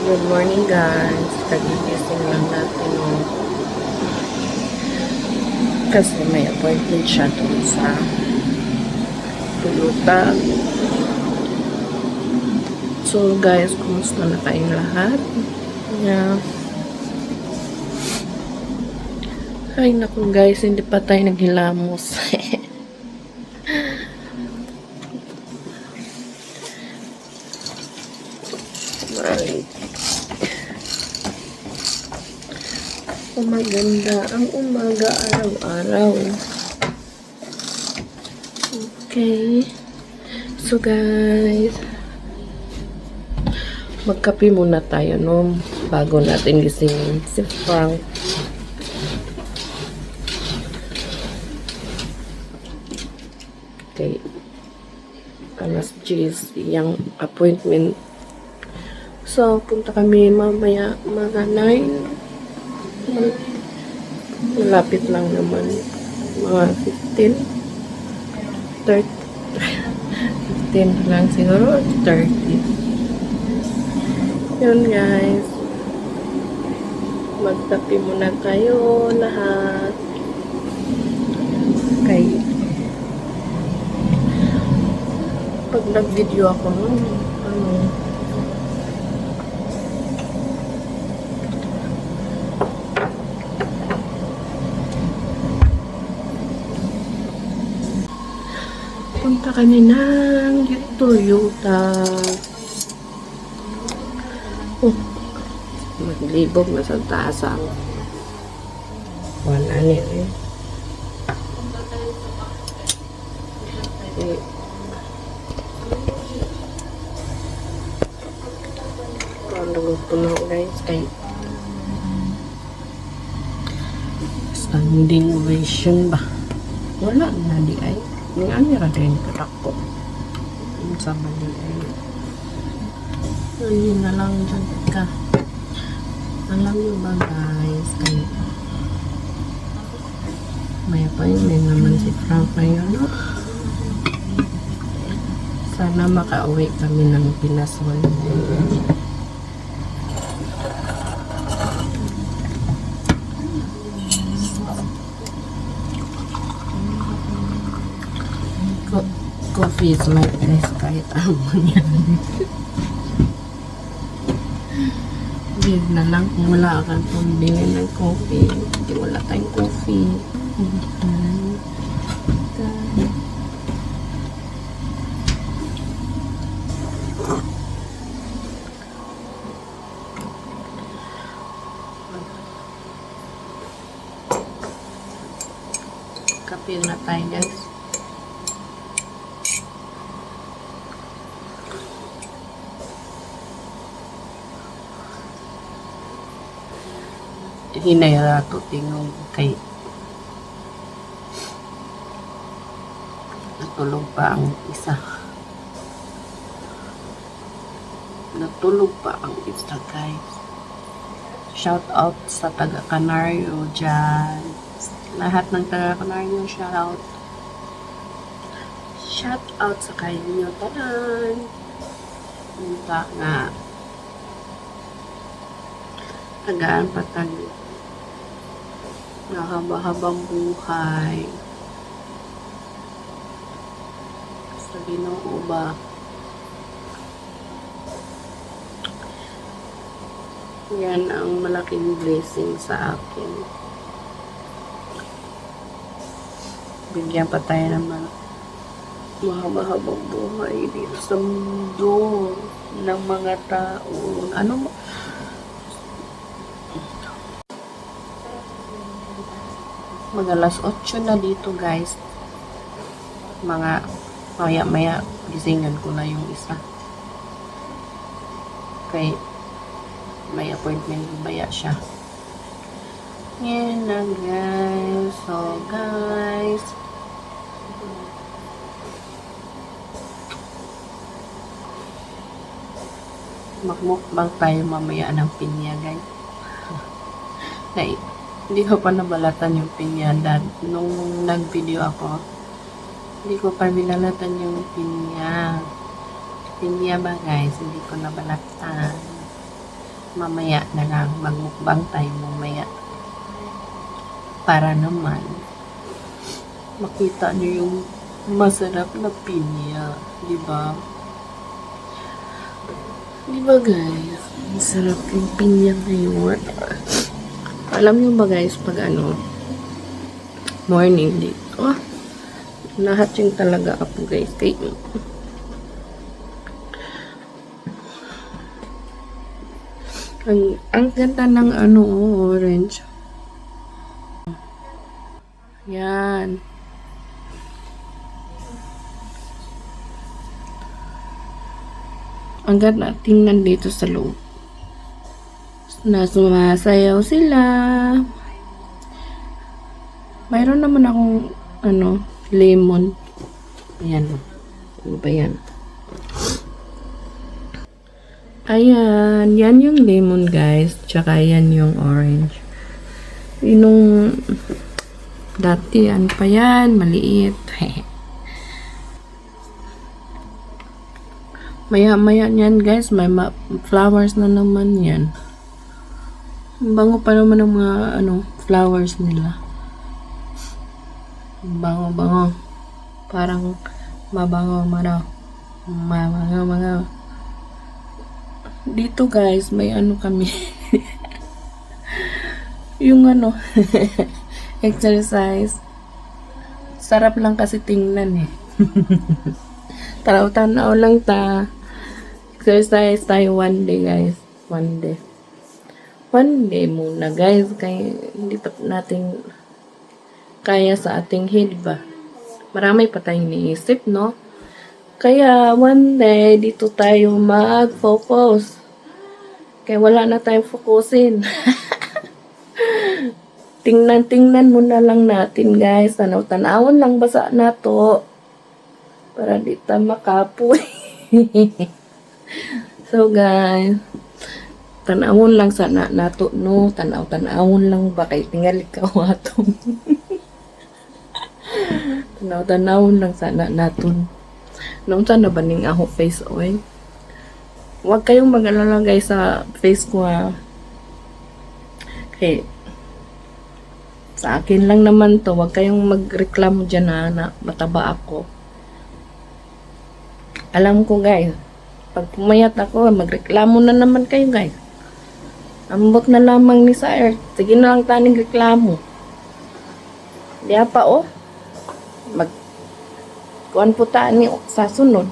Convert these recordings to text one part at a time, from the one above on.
Good morning guys. Kagigising lang natin kasi may appointment siya doon sa Toyota. So guys, kumusta na kayong lahat? Yeah. Ay naku guys, hindi pa tayo naghilamos. Maganda ang umaga araw-araw. Okay. So guys, magkape muna tayo bago natin gisingin si Frank. Okay. Alas 10 yung appointment. So, punta kami mamaya mga 9. Malapit lang naman. Mga 15. 30. 15 lang siguro. 30. Yun guys. Magtapi muna tayo lahat. Okay. Pag nag-video ako punta kami ng Toyota. Maglibog na sa taas ang wala niya Kalau puno guys ay standing ovation ba? Wala na di ay. Ngayon ra din katakot. Sa mali ay. Ayun na lang dyan ka. Alam nyo ba guys, ay may appointment naman si Frank ngayon. Sana makauwi kami ng Pinas one day. Coffee is my best kahit ano mangyari. Big na lang kung wala kang pambili ng coffee. Hindi wala tayong coffee. Kape na tayo guys. Hinayara to tingong kay natulog pa ang isa. Natulog pa ang isa guys. Shout out sa taga Canario dyan. Lahat ng taga Canario shout out. Shout out sa kayo tanan. Punta nga tagaan patag na haba-habang buhay sa Ginoo ba. Yan ang malaking blessing sa akin. Bigyan pa tayo naman mahaba-habang buhay dito sa mundo ng mga tao. Mga alas 8 na dito guys. Mga maya gisingan ko na yung isa. Kaya may appointment baya siya. Yan na guys. So guys, magmukbang tayo mamaya ng pinya guys. Hindi ko pa nabalatan yung pinya nung nag-video ako. Hindi ko pa binalatan yung pinya. Pinya ba guys? Hindi ko nabalatan. mamaya na lang. Magmukbang tayo mamaya. Para naman makita niyo yung masarap na pinya. Diba? Diba guys? Masarap yung pinya ngayon. Alam niyo ba guys, pag morning dito. Nahatching talaga ako guys. Kaya, ang ganda ng orange. Yan. Ang ganda tingnan dito sa loob. Na sumasayaw sila. Mayroon naman akong lemon. Ayan. Ano ba yan? Ayan. Yan yung lemon guys. Tsaka yan yung orange. Yung dati ano pa yan. Maliit. Maya-maya yan guys, may flowers na naman yan. Bango pa naman ng mga flowers nila. Bango. Parang mabango. Dito guys, may kami. Yung exercise. Sarap lang kasi tingnan eh. Tanaw lang ta. Exercise tayo one day guys. One day muna guys. Kaya hindi pa natin kaya sa ating head ba. Marami pa tayong iniisip, no? Kaya one day dito tayo mag-focus. Kaya wala na tayong focusin. Tingnan muna lang natin guys. Tanawon lang basa na to. Para di tayo makapoy. So guys, tanawon lang sana nato no, tanawon lang ba kay tingali ka atong. Tanawon lang sana naton. Nung sana ba ning ako face oil? Huwag kayong mag-alala guys sa face ko ha. Okay. Sa akin lang naman to, huwag kayong magreklamo dyan na mataba ako. Alam ko guys, pag pumayat ako, magreklamo na naman kayo guys. Ambot na lamang ni Sir. Sige na lang taning reklamo. Di pa kuan po ni sa sunod.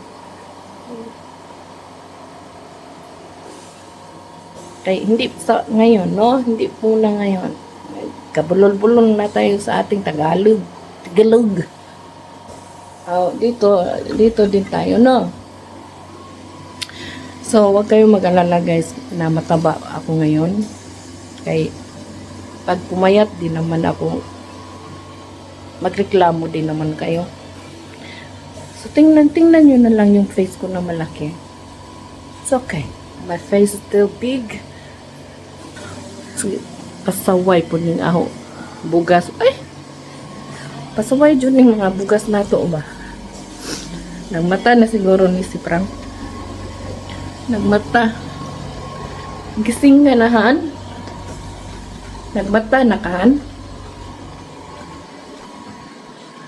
Kay hindi sa ngayon, no? Hindi po na ngayon. Kabulol-bulol na tayo sa ating Tagalog. Dito din tayo, no? So, wag kayong mag-alala guys na mataba ako ngayon. Kay pag pumayat din naman ako, magreklamo din naman kayo. So, tingnan nyo na lang yung face ko na malaki. It's okay. My face is still big. So, pasaway po ning ako. Bugas. Ay! Pasaway dyan yung mga bugas na to ba? Nagmata na siguro ni si Frank. Nagmata. Gising ka na, Han? Nagmata na ka, Han?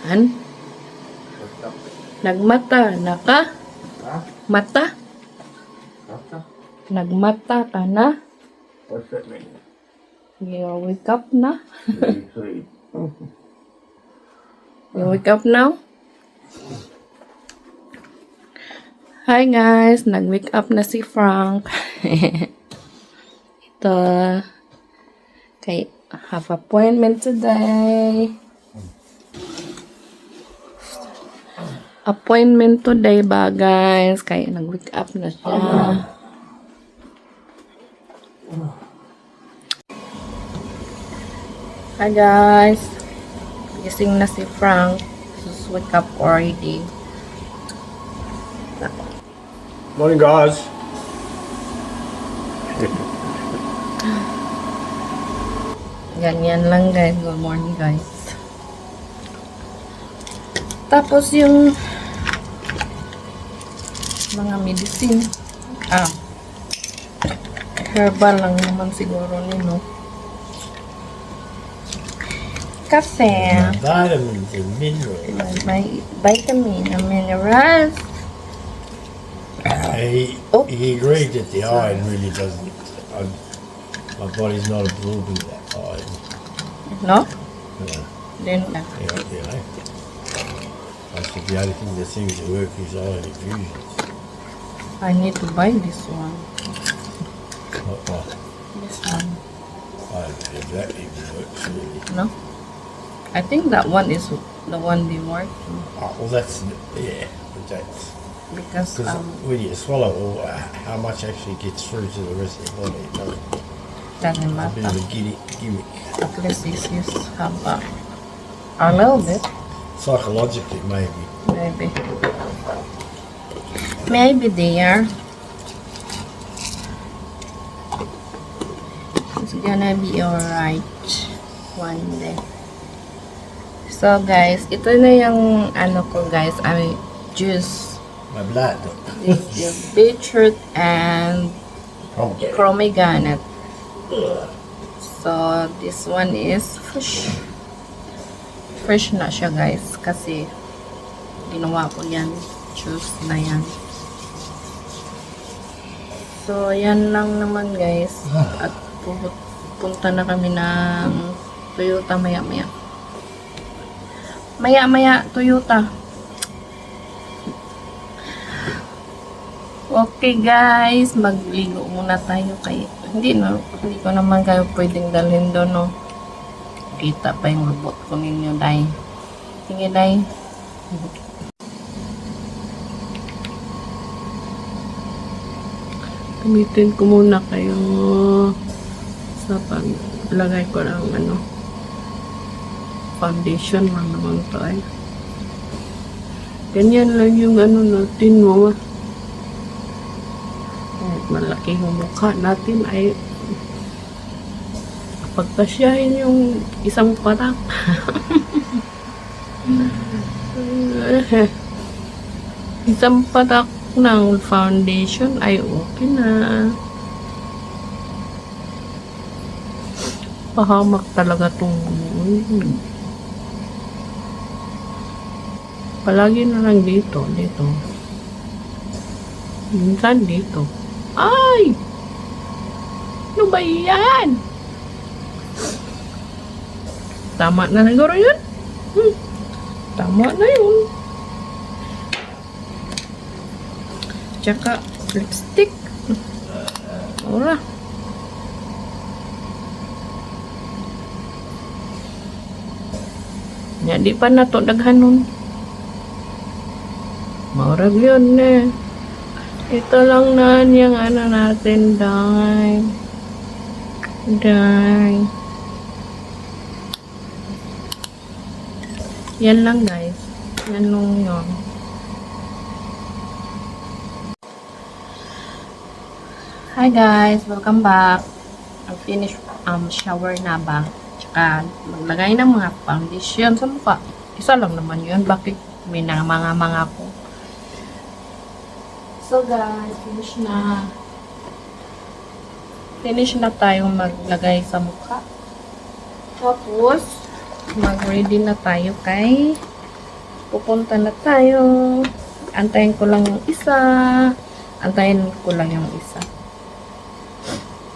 Han? Nagmata na ka? Mata? Nagmata ka na? What's that mean? You wake up na? You wake up now? Hi guys, nag-wake up na si Frank. Ito. Okay, have appointment today. Appointment today ba guys? Kaya nag-wake up na siya. Hi guys. Gising na si Frank. Just wake up already. Morning, guys. Ganyan lang guys. Good morning guys. Tapos yung mga medicine. Herbal lang naman siguro nino. Kafe. Vitamins and minerals. May vitamin and minerals. He agreed that the iron really doesn't. My body's not absorbing that iron. No? Yeah, Then, I said the only thing that seems to work is iron infusions. I need to buy this one. What? This one. I don't know if that even works really. No? I think that one is the one they work Oh, well, that's but that's because because when you swallow, how much actually gets through to the rest of your body? It doesn't doesn't. It's a bit matter. of a gimmick. At least this is have a little bit, Psychologically, maybe. maybe. Maybe there. It's gonna be alright one day. So guys, ito na yung ano ko guys, I mean, juice. My blood. This is yung beetroot and pomegranate. So this one is fresh. Fresh na siya guys kasi ginawa ko yan, juice na yan. So yan lang naman guys at pupunta na kami ng Toyota maya-maya. Maya-maya, Toyota. Okay guys, magligo muna tayo kay hindi ko naman kayo pwedeng dalhin doon, no. Kita pa yung robot ko ninyo, day. Sige, day. Gamitin ko muna kayo sa paglagay ko ng ano, foundation lang naman to ay. Ganyan lang yung ano natin mo. Kahit malaki yung mukha natin ay pagkasyahin yung isang patak. Isang patak ng foundation ay okay na. Pahamak talaga tong palagi na lang dito. Minsan dito. Ay! Ano ba yan? Tama na siguro yun. Tama na yun. Tsaka lipstick. Ora. Ya, di pa na to daghan nun. Maurag yun eh. Ito lang na yung ano natin, dye. Yan lang guys. Yan lang yun. Hi guys, welcome back. I'm finished shower na ba? Tsaka maglagay ng mga foundation sa mukha. Isa lang naman yun. Bakit may mga ko? So guys, finish na tayong maglagay sa mukha. Tapos, mag-ready na tayo kay pupunta na tayo. Antayin ko lang yung isa.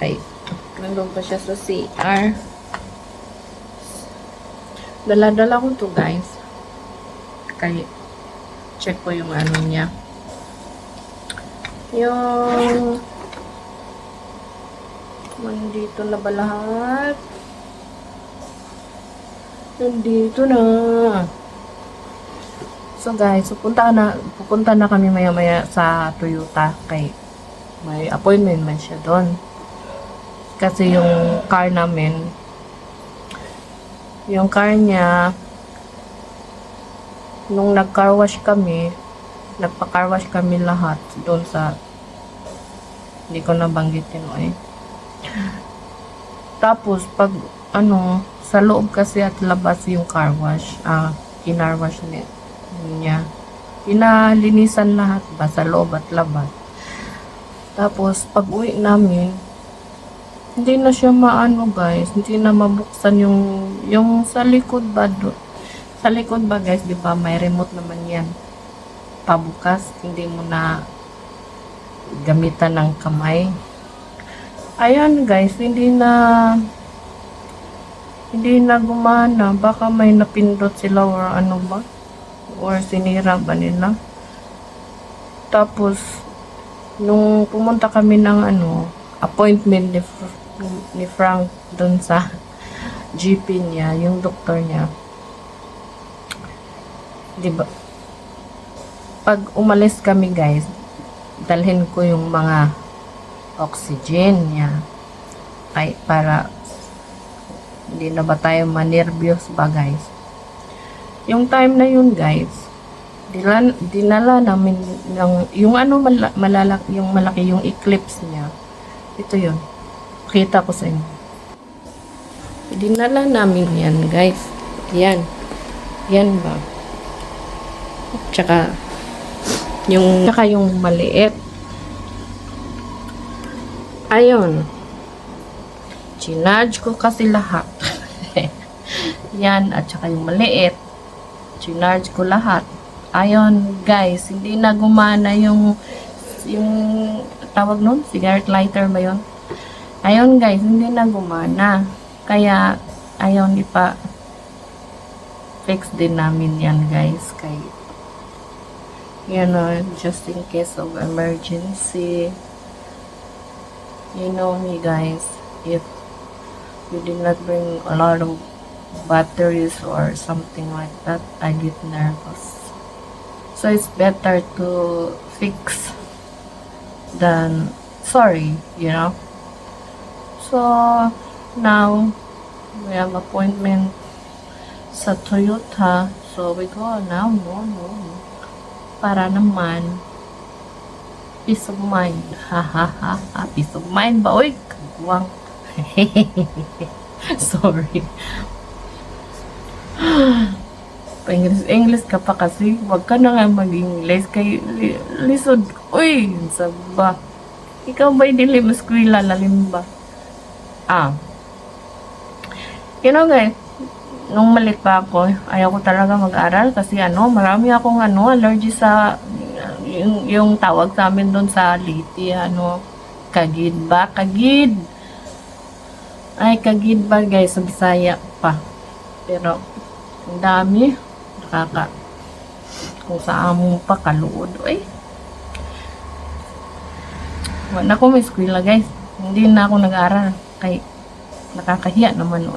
Ay, nandun pa siya sa CR. Dala-dala ko to guys. Kaya, check ko yung ano niya. Yung nandito na ba lahat? Nandito na. So guys, pupunta na kami maya-maya sa Toyota kay may appointment man siya doon. Kasi yung car niya nung nagpa-car wash kami lahat doon sa hindi ko nabanggitin Tapos pag sa loob kasi at labas yung car wash, kinar wash niya. Pinalinisan lahat ba sa loob at labas. Tapos pag uwi namin hindi na siya maano guys, hindi na mabuksan yung sa likod ba sa likod ba guys, di ba may remote naman yan, pabukas, hindi mo na gamitan ng kamay. Ayan guys, hindi na gumana, baka may napindot sila or ano ba, or sinira ba nila. Tapos nung pumunta kami ng appointment ni Frank doon sa GP niya, yung doktor niya. 'Di ba? Pag umalis kami, guys, dalhin ko yung mga oxygen niya. Ay, para hindi na ba tayo manervyos ba, guys? Yung time na yun, guys, dinala namin yung yung malaki yung eclipse niya. Ito yun. Kita ko sa inyo. Dinala namin yan, guys. Yan. Yan ba? Tsaka yung maliit. Ayun. Chinarge ko kasi lahat. Yan. At tsaka yung maliit. Chinarge ko lahat. Ayun, guys. Hindi na gumana yung tawag nun? Cigarette lighter ba yun? Ayun, guys. Hindi na gumana. Kaya, ayun, fix din namin yan, guys. Kay, just in case of emergency. You know me, guys. If you did not bring a lot of batteries or something like that, I get nervous. So, it's better to fix than sorry, So, now, we have appointment sa Toyota. So, we go now. Para naman, peace of mind. Peace of mind ba? Uy, kagwang. Sorry. Pa-English ka pa kasi. Huwag ka na nga mag-English. Kay lisod. Uy, saba. Ikaw ba'y dili maskwila lalim ba? Guys, nung malit pa ako, ayaw ko talaga mag-aral kasi marami akong allergy sa yung tawag sa amin doon sa Liti, kagid ba? Kagid! Ay, kagid ba guys, sa Bisaya pa. Pero, ang dami, kung sa among pa, kaluod, wala ko may eskwela guys. Hindi na ako nag-aaral. Kay, nakakahiya naman,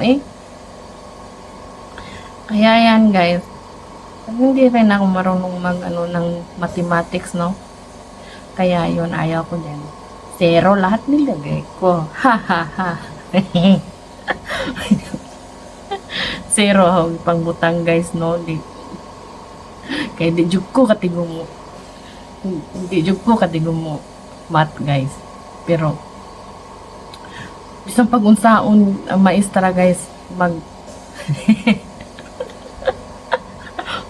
Kaya yan, guys. Hindi rin ako marunong ng mathematics, no? Kaya yun, ayaw ko din. 0 lahat nilagay ko. Zero, pangbutang, guys, no? Kaya di jug ko katigo mo. Hindi jug ko katigo mo. Math, guys. Pero, isang pag-unsaon ang maestra, guys,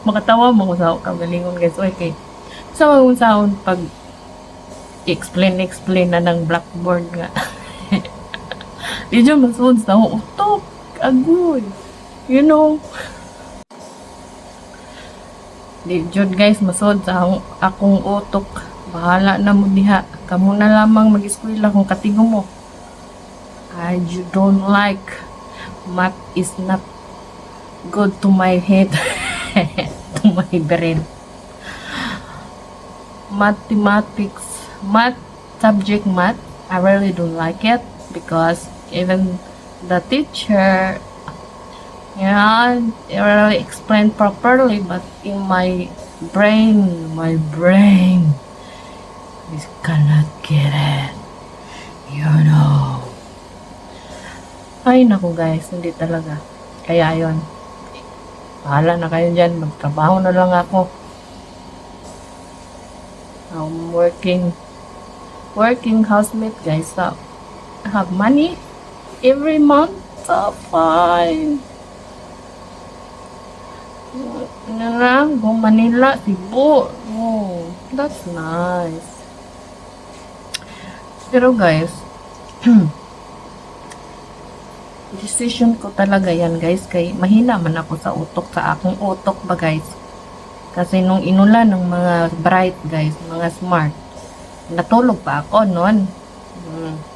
makatawa mo sa kagalingon, guys. Okay. Sa pag-unsaon, pag explain na ng blackboard nga. Di dyan masud sa utok. Agoy. Di dyan, guys, masud sa akong utok. Bahala na mo diha. Kamu na lamang mag-eskwela kung katigo mo. I don't like. Math is not good to my head. To my brain. Mathematics. Subject math. I really don't like it. Because even the teacher, it really explained properly. But in my brain, is cannot get it. Ay, naku guys, hindi talaga. Kaya yun. Bahala na kayo dyan. Magtrabaho na lang ako. I'm working housemate, guys. So, I have money every month. So, fine. Go Manila, Cebu. Oh, that's nice. Pero guys, Decision ko talaga yan guys, kay mahina man ako sa utok, sa akong utok ba guys. Kasi nung inulan ng mga bright guys, mga smart, natulog pa ako noon.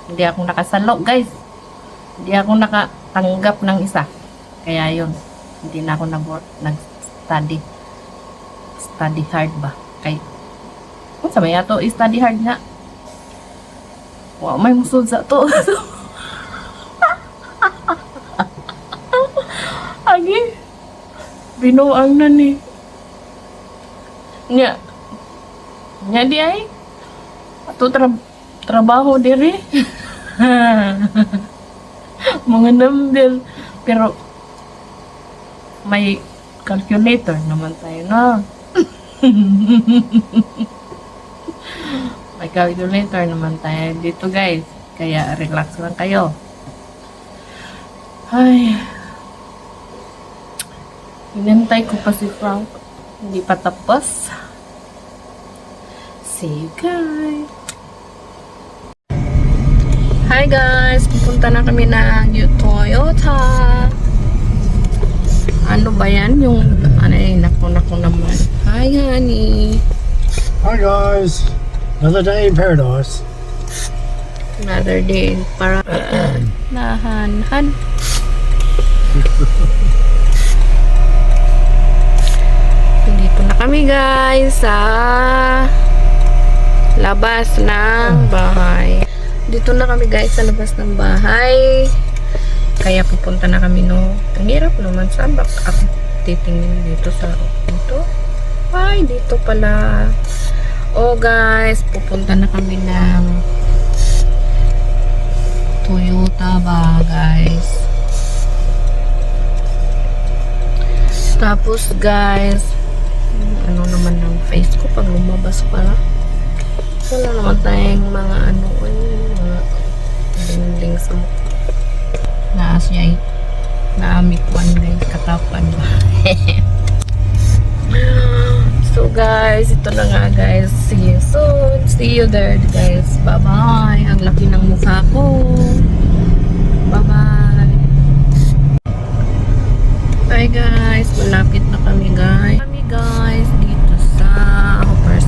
Hindi ako nakasalo guys. Hindi ako nakatanggap ng isa. Kaya yun, hindi na ako nag-study. Study hard ba? Kay, kung sa maya to, study hard nga. Wow, may musod sa to. Agi, binuang na ni. Nya di ay. Ato trabaho diri. Mga number. Pero, may calculator naman tayo na. May calculator naman tayo dito guys. Kaya relax lang kayo. Ay. Inantay ko pa si Frank. Hindi pa tapos. See you guys. Hi guys. Pupunta na kami ng New Toyota. Ano ba yan? Yung, ano eh, naku naman. Hi honey. Hi guys. Another day in paradise. Another day para nahanhan. Dito na kami guys sa labas ng bahay. Dito na kami guys sa labas ng bahay. Kaya pupunta na kami no. Ang hirap naman, saan ba ako titingin dito sa dito? Ay, dito pala. Oh guys, pupunta na kami ng Toyota ba guys. Tapos guys, ano naman ng face ko pag lumabas pala. Wala naman tayong mga ano, mga dingding sa mukha. Naas niya ay naamikwan guys, katapan ba. So guys, ito na nga guys. See you soon. See you there guys. Bye bye. Ang laki ng mukha ko. Bye bye. Bye guys. Malapit na kami guys. Kami guys dito sa Hoppers.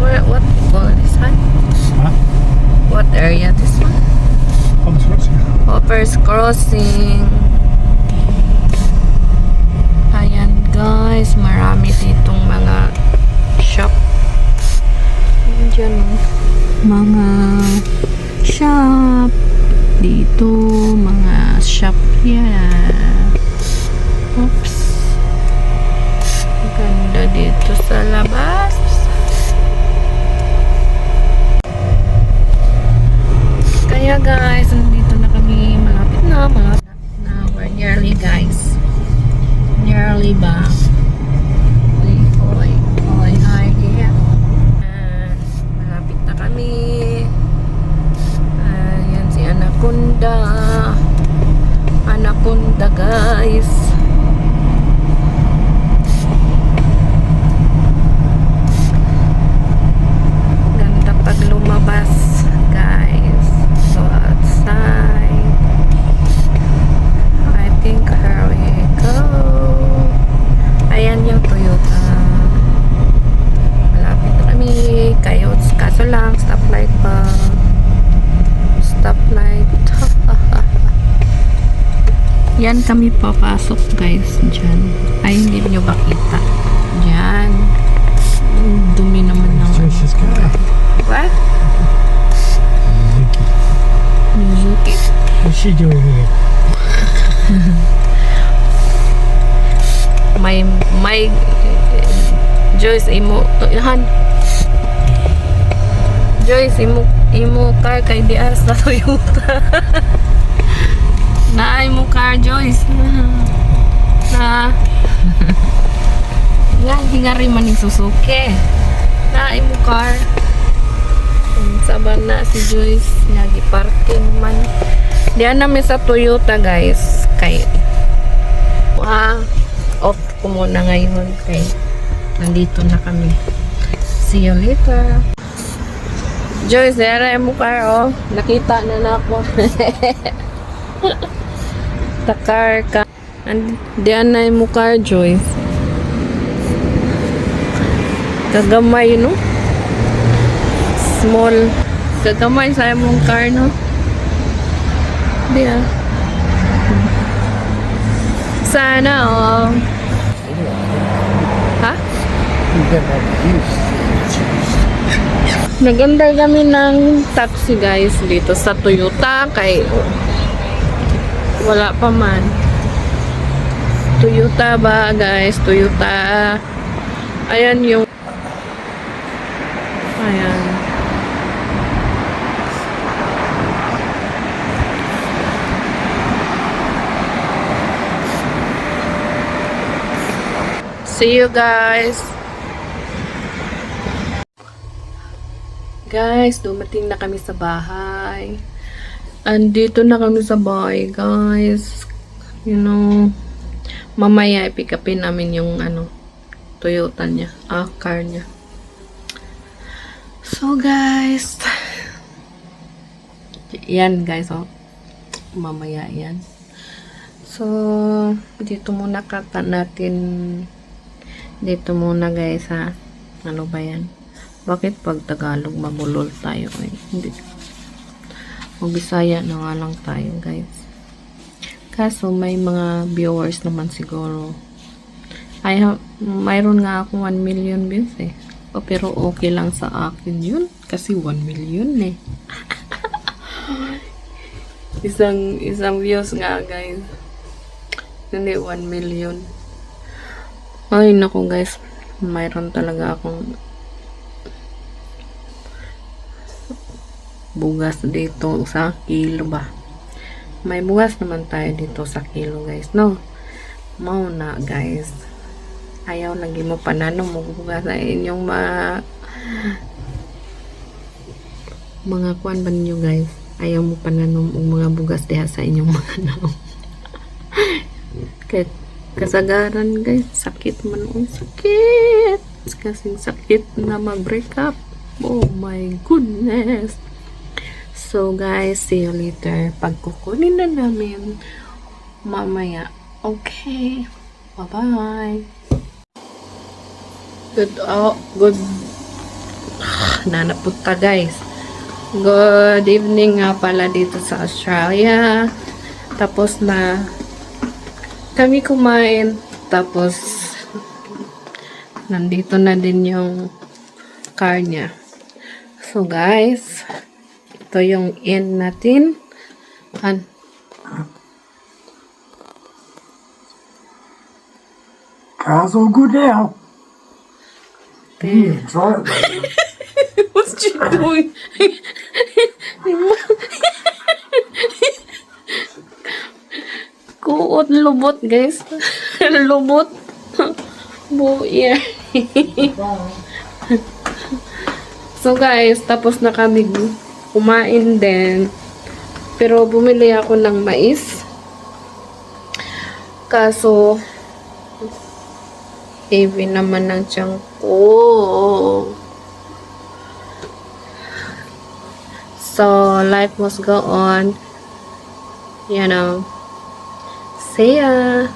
What you call this one? Huh? What area this one? Hoppers Crossing. Ayan guys, marami ditong mga shop. Diyan mga shop dito, mga shop yan. Oops. Ganda dito sa labas. Kaya guys, nandito na kami, malapit na. We're nearly guys. Nearly ba? Oy, hi, yeah. Malapit na kami. Yan si Anaconda. Anaconda guys. Ganda pag lumabas guys. So outside. I think here we go. Ayan yung Toyota. Malapit na kami. Kaso lang, stoplight pa. Stoplight. Yan kami papasok guys. Diyan. Ay, hindi nyo makita. Diyan. Dumi naman ng Patricia's car. What? Mizuki? What's she doing here? May Joyce imo han Joyce imo car kay diar sa Toyota. Na imo car Joyce na nga hingari man ni Suzuki na imo car saban na si Joyce nagi parking man diyan na sa Toyota guys kay off ko muna ngayon kay nandito na kami. See you later. Joyce, dara mo car oh. Nakita na ako. Takar ka. Di anay mo car, Joyce. Kagamay, no? Small. Kagamay sa mong car, no? Di ah. Sana, oh. Ha? Naganda kami ng taxi, guys, dito sa Toyota. Kay wala pa man. Toyota ba, guys? Toyota. Ayan yung ayan. See you guys. Guys, dumating na kami sa bahay. Andito na kami sa bahay, guys. You know, mamaya i-pick upin namin yung Toyota niya. Car niya. So, guys. Yan, guys, oh. Mamaya yan. So, dito muna kata natin. Dito muna, guys, ha. Ano ba yan? Bakit pag Tagalog mabulol tayo? Eh? Hindi. Mag-Bisaya na nga lang tayo, guys. Kaso, may mga viewers naman siguro. Mayroon nga ako 1 million views eh. Pero okay lang sa akin yun. Kasi 1 million eh. isang views nga, guys. Hindi 1 million. Ay, naku, guys. Mayroon talaga akong bugas dito sa kilo ba. May bugas naman tayo dito sa kilo, guys, no? Mau na, guys. Ayaw lagi mo panano mo bugas sa inyong mga kuan ba ninyo, guys? Ayaw mo panano mga bugas diha sa inyong mga naong. Kahit kasagaran, guys. Sakit man. Sakit. Kasing sakit na mag-break up. Oh my goodness. So, guys, see you later. Pagkukunin na namin mamaya. Okay. Bye-bye. Good. Nanapunta, guys. Good evening nga pala dito sa Australia. Tapos na kami kumain. Tapos, nandito na din yung car niya. So, guys, ito yung end natin. Car's all good now. Okay. Try it. What's she doing? Kuot lubot, guys. Lubot. Buya. So, guys, tapos na kami kumain din. Pero bumili ako ng mais. Kaso, heavy naman ng tiyan ko. So, life must go on. You know. See ya!